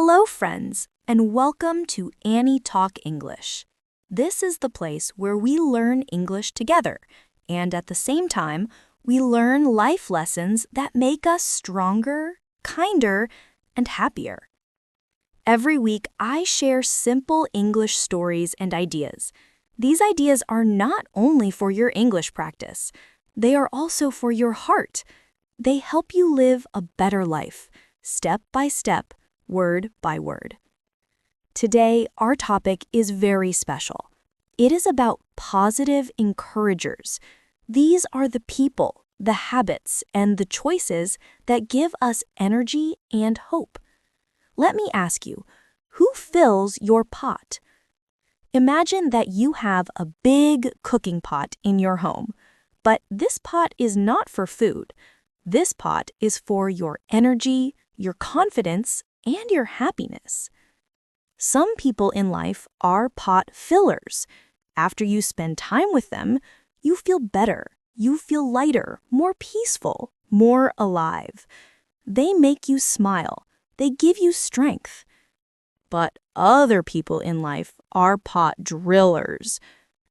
Hello, friends, and welcome to Annie Talk English. This is the place where we learn English together, and at the same time, we learn life lessons that make us stronger, kinder, and happier. Every week, I share simple English stories and ideas. These ideas are not only for your English practice, they are also for your heart. They help you live a better life, step by step, word by word. Today, our topic is very special. It is about positive encouragers. These are the people, the habits, and the choices that give us energy and hope. Let me ask you, who fills your pot? Imagine that you have a big cooking pot in your home, but this pot is not for food. This pot is for your energy, your confidence, and your happiness. Some people in life are pot fillers. After you spend time with them, you feel better, you feel lighter, more peaceful, more alive. They make you smile, they give you strength. But other people in life are pot drillers.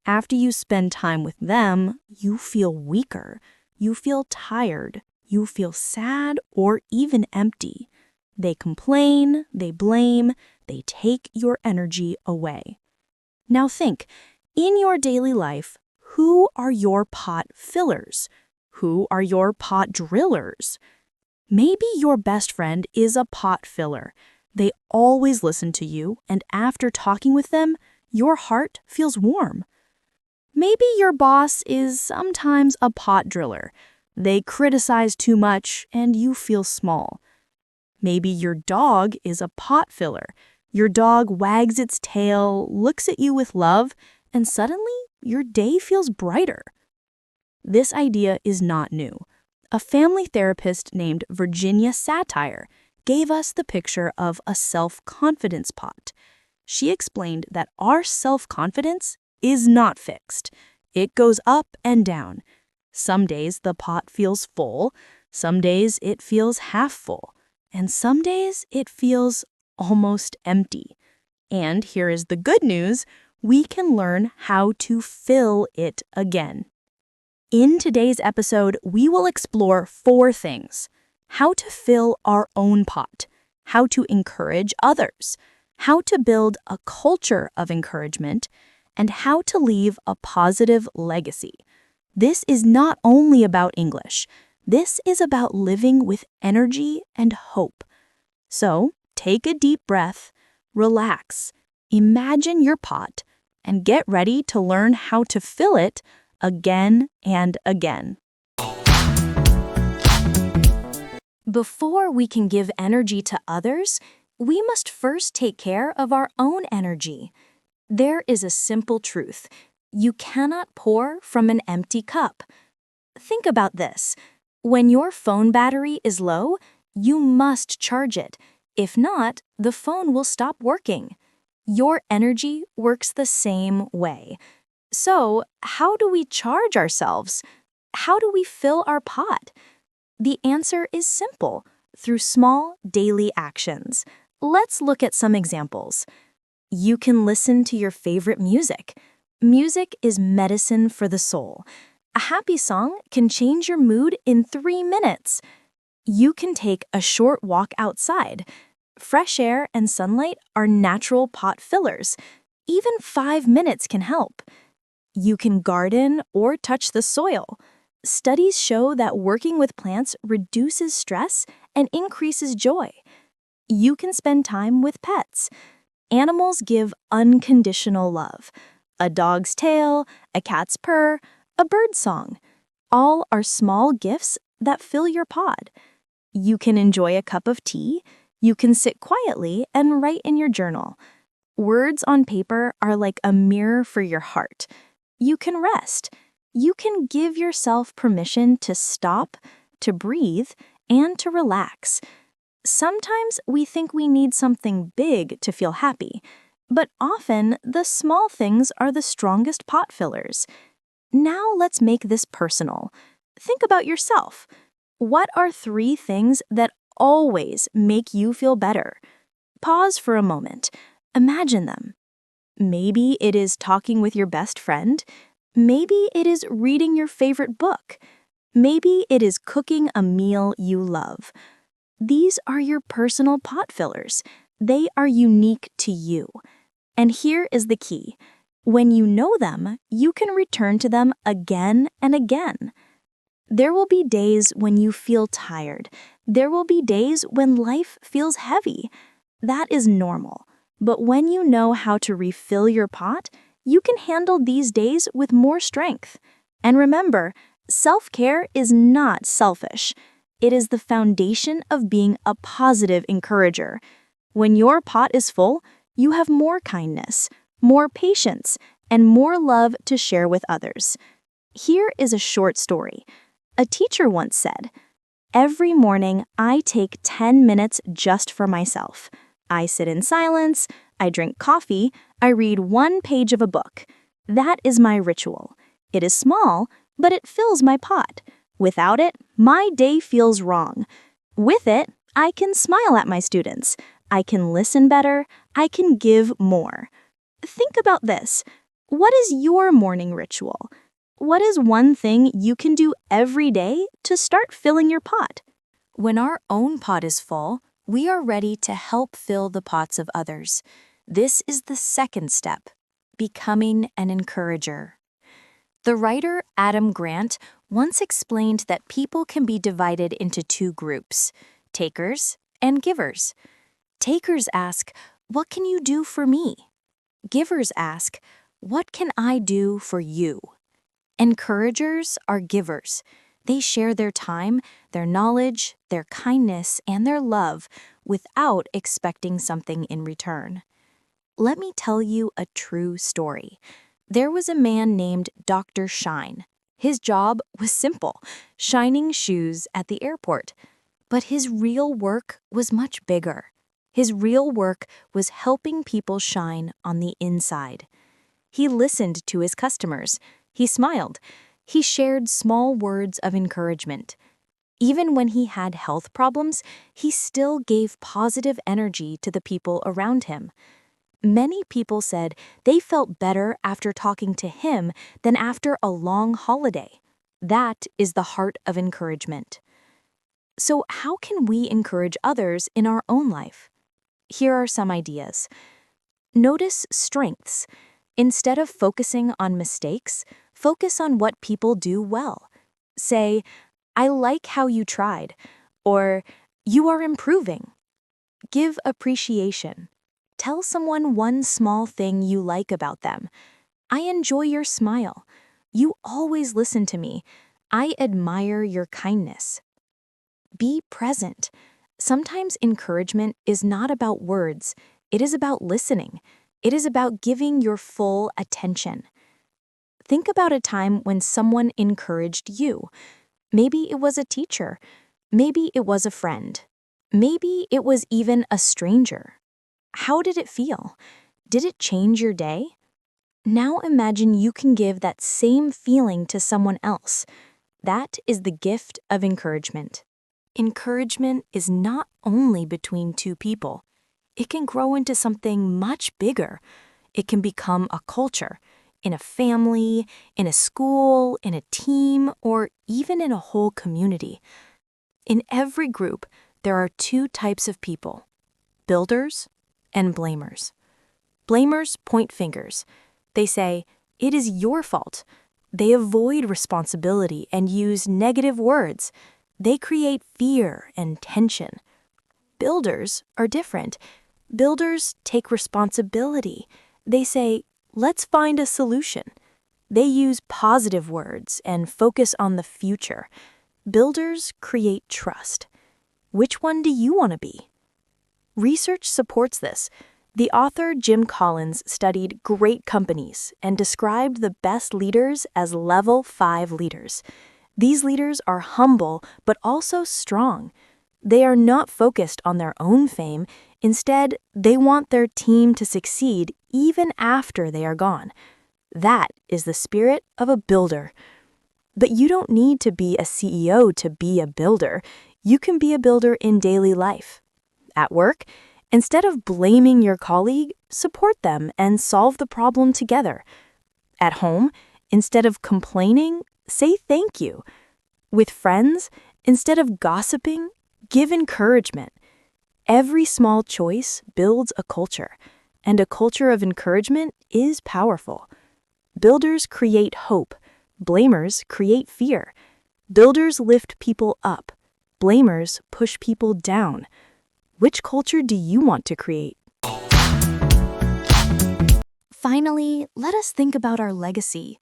After you spend time with them, you feel weaker, you feel tired, you feel sad or even empty. They complain, they blame, they take your energy away. Now think, in your daily life, who are your pot fillers? Who are your pot drillers? Maybe your best friend is a pot filler. They always listen to you, and after talking with them, your heart feels warm. Maybe your boss is sometimes a pot driller. They criticize too much, and you feel small. Maybe your dog is a pot filler. Your dog wags its tail, looks at you with love, and suddenly your day feels brighter. This idea is not new. A family therapist named Virginia Satir gave us the picture of a self-confidence pot. She explained that our self-confidence is not fixed. It goes up and down. Some days the pot feels full, some days it feels half full, and some days it feels almost empty. And here is the good news, we can learn how to fill it again. In today's episode, we will explore 4 things: how to fill our own pot, how to encourage others, how to build a culture of encouragement, and how to leave a positive legacy. This is not only about English. This is about living with energy and hope. So, take a deep breath, relax, imagine your pot, and get ready to learn how to fill it again and again. Before we can give energy to others, we must first take care of our own energy. There is a simple truth. You cannot pour from an empty cup. Think about this. When your phone battery is low, you must charge it. If not, the phone will stop working. Your energy works the same way. So, how do we charge ourselves? How do we fill our pot? The answer is simple, through small daily actions. Let's look at some examples. You can listen to your favorite music. Music is medicine for the soul. A happy song can change your mood in 3 minutes. You can take a short walk outside. Fresh air and sunlight are natural pot fillers. Even 5 minutes can help. You can garden or touch the soil. Studies show that working with plants reduces stress and increases joy. You can spend time with pets. Animals give unconditional love. A dog's tail, a cat's purr, a bird's song. All are small gifts that fill your pod. You can enjoy a cup of tea. You can sit quietly and write in your journal. Words on paper are like a mirror for your heart. You can rest. You can give yourself permission to stop, to breathe, and to relax. Sometimes we think we need something big to feel happy, but often the small things are the strongest pot fillers. Now let's make this personal. Think about yourself. What are 3 things that always make you feel better? Pause for a moment. Imagine them. Maybe it is talking with your best friend. Maybe it is reading your favorite book. Maybe it is cooking a meal you love. These are your personal pot fillers. They are unique to you. And here is the key. When you know them, you can return to them again and again. There will be days when you feel tired. There will be days when life feels heavy. That is normal. But when you know how to refill your pot, you can handle these days with more strength. And remember, self-care is not selfish. It is the foundation of being a positive encourager. When your pot is full, you have more kindness, more patience, and more love to share with others. Here is a short story. A teacher once said, "Every morning I take 10 minutes just for myself. I sit in silence, I drink coffee, I read one page of a book. That is my ritual. It is small, but it fills my pot. Without it, my day feels wrong. With it, I can smile at my students. I can listen better. I can give more." Think about this. What is your morning ritual? What is one thing you can do every day to start filling your pot? When our own pot is full, we are ready to help fill the pots of others. This is the second step, becoming an encourager. The writer Adam Grant once explained that people can be divided into two groups, takers and givers. Takers ask, "What can you do for me?" Givers ask, "What can I do for you?" Encouragers are givers. They share their time, their knowledge, their kindness, and their love without expecting something in return. Let me tell you a true story. There was a man named Dr. Shine. His job was simple, shining shoes at the airport. But his real work was much bigger. His real work was helping people shine on the inside. He listened to his customers. He smiled. He shared small words of encouragement. Even when he had health problems, he still gave positive energy to the people around him. Many people said they felt better after talking to him than after a long holiday. That is the heart of encouragement. So how can we encourage others in our own life? Here are some ideas. Notice strengths. Instead of focusing on mistakes, focus on what people do well. Say, "I like how you tried," or "You are improving." Give appreciation. Tell someone one small thing you like about them. "I enjoy your smile. You always listen to me. I admire your kindness." Be present. Sometimes encouragement is not about words. It is about listening. It is about giving your full attention. Think about a time when someone encouraged you. Maybe it was a teacher. Maybe it was a friend. Maybe it was even a stranger. How did it feel? Did it change your day? Now imagine you can give that same feeling to someone else. That is the gift of encouragement. Encouragement is not only between two people. It can grow into something much bigger. It can become a culture, in a family, in a school, in a team, or even in a whole community. In every group, there are two types of people: builders and blamers. Blamers point fingers. They say, "It is your fault." They avoid responsibility and use negative words. They create fear and tension. Builders are different. Builders take responsibility. They say, "Let's find a solution." They use positive words and focus on the future. Builders create trust. Which one do you want to be? Research supports this. The author Jim Collins studied great companies and described the best leaders as level 5 leaders. These leaders are humble but also strong. They are not focused on their own fame. Instead, they want their team to succeed even after they are gone. That is the spirit of a builder. But you don't need to be a CEO to be a builder. You can be a builder in daily life. At work, Instead of blaming your colleague, support them and solve the problem together. At home, instead of complaining, say thank you. With friends, instead of gossiping, give encouragement. Every small choice builds a culture, and a culture of encouragement is powerful. Builders create hope. Blamers create fear. Builders lift people up. Blamers push people down. Which culture do you want to create? Finally, let us think about our legacy.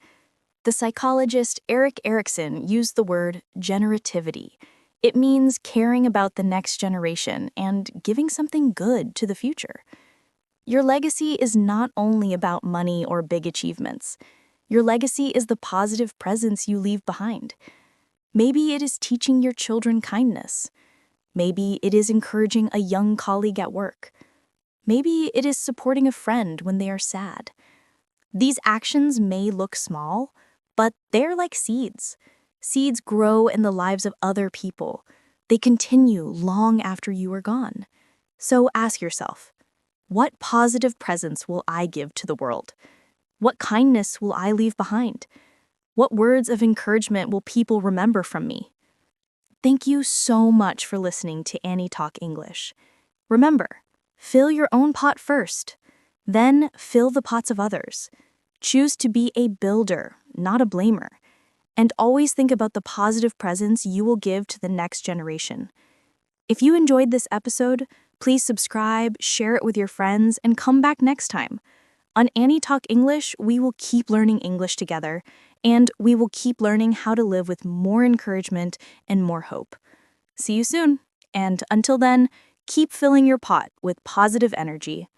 The psychologist Erik Erikson used the word generativity. It means caring about the next generation and giving something good to the future. Your legacy is not only about money or big achievements. Your legacy is the positive presence you leave behind. Maybe it is teaching your children kindness. Maybe it is encouraging a young colleague at work. Maybe it is supporting a friend when they are sad. These actions may look small, but they're like seeds. Seeds grow in the lives of other people. They continue long after you are gone. So ask yourself, what positive presence will I give to the world? What kindness will I leave behind? What words of encouragement will people remember from me? Thank you so much for listening to Annie Talk English. Remember, fill your own pot first, then fill the pots of others. Choose to be a builder, not a blamer. And always think about the positive presence you will give to the next generation. If you enjoyed this episode, please subscribe, share it with your friends, and come back next time. On Annie Talk English, we will keep learning English together, and we will keep learning how to live with more encouragement and more hope. See you soon, and until then, keep filling your pot with positive energy.